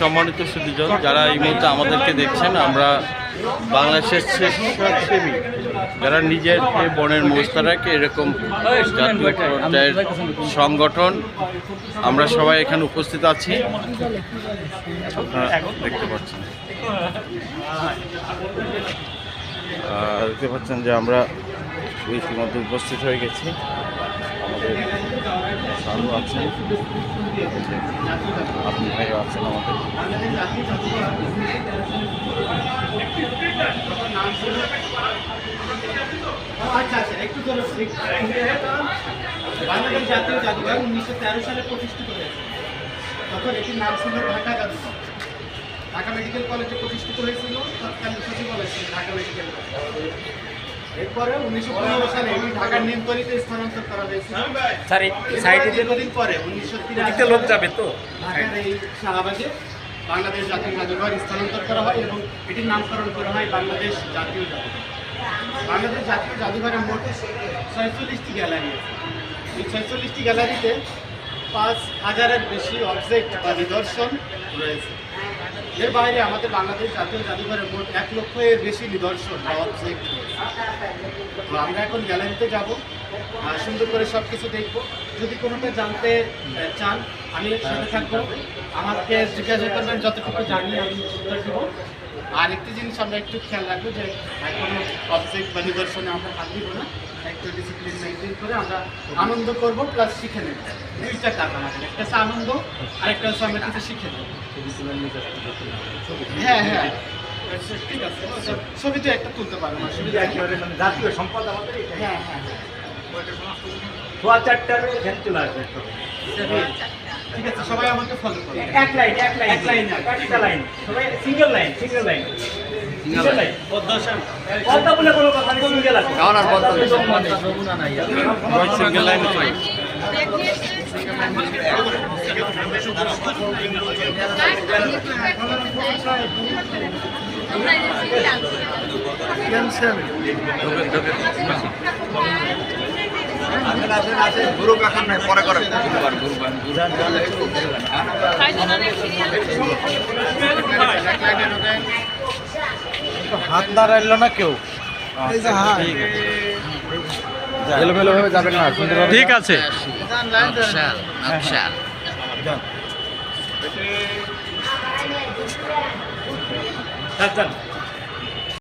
সম্মানিত সুধীজন, যারা এই মুহূর্তে আমাদেরকে দেখছেন, আমরা বাংলাদেশের স্বেচ্ছাসেবী যারা নিজের বনের মোস্তারাকে এরকম জাতীয় পর্যায়ের সংগঠন, আমরা সবাই এখানে উপস্থিত আছি, আপনারা দেখতে পাচ্ছেন। দেখতে পাচ্ছেন যে আমরা ইতিমধ্যে উপস্থিত হয়ে গেছি। আমাদের সারু আছেন, আপনি ভাইও আছেন আমাদের। বাংলাদেশ জাতীয় জাদুঘর 1913 সালে প্রতিষ্ঠিত হয়েছে। তখন এটির নাম ছিল ঢাকা জাদুঘর। ঢাকা মেডিকেল কলেজে প্রতিষ্ঠিত হয়েছিল, তৎকালীন সচিবালয় ছিল ঢাকা মেডিকেল কলেজ। এরপরে 1915 সালে এটি ঢাকার নিমতলীতে স্থানান্তর করা হয়েছিল। দীর্ঘদিন পরে 1983 লোক যাবে তো ঢাকার এই শাহবাগে বাংলাদেশ জাতীয় জাদুঘর স্থানান্তর করা হয় এবং এটির নামকরণ করা হয় বাংলাদেশ জাতীয় জাদুঘর। বাংলাদেশ জাতীয় জাদুঘরের মোট 46টি গ্যালারি আছে। এই 46টি গ্যালারিতে 5000-এর বেশি অবজেক্ট বা নিদর্শন রয়েছে। এর বাইরে আমাদের বাংলাদেশ জাতীয় জাদুঘরের মোট 1 লক্ষের বেশি নিদর্শন বা অবজেক্ট রয়েছে। তো আমরা এখন গ্যালারিতে যাব, সুন্দর করে সব কিছু দেখব। যদি কোনোটা জানতে চান আমি সাথে থাকবো, আমাকে জিজ্ঞাসা করবেন, যতটুকু জানি আমি উত্তর দেব। আর একটি জিনিস আমরা একটু খেয়াল রাখবো যে কোনো অবজেক্ট বা নিদর্শনে আমরা হাত দিব না, একটু ডিসিপ্লিন মেনটেন করে আমরা আনন্দ করবো প্লাস শিখে নেব। দুইটা কাজ আমাদের, একটা হচ্ছে আনন্দ আর একটা হচ্ছে আমরা কিছু শিখে নেব। হ্যাঁ হ্যাঁ ঠিক আছে, ছবি তো একটা তুলতে পারবো না, জাতীয় সম্পদ আমাদের। হ্যাঁ হ্যাঁ সোয়া 4টার চলে আসবে। ঠিক আছে, সবাই আমাকে ফলো করুন। এক লাইন একটা লাইন, সবাই সিঙ্গেল লাইন পদ্মা বলে কোনো কথা নেই, সিঙ্গেল আছে। নমুনা নাই, সিঙ্গেল লাইন চাই। গুরু কাকার নাই পরে করে হাত দাঁড়াইল না কেউ, এলোমেলো ভাবে যাবেন না, ঠিক আছে। আচ্ছা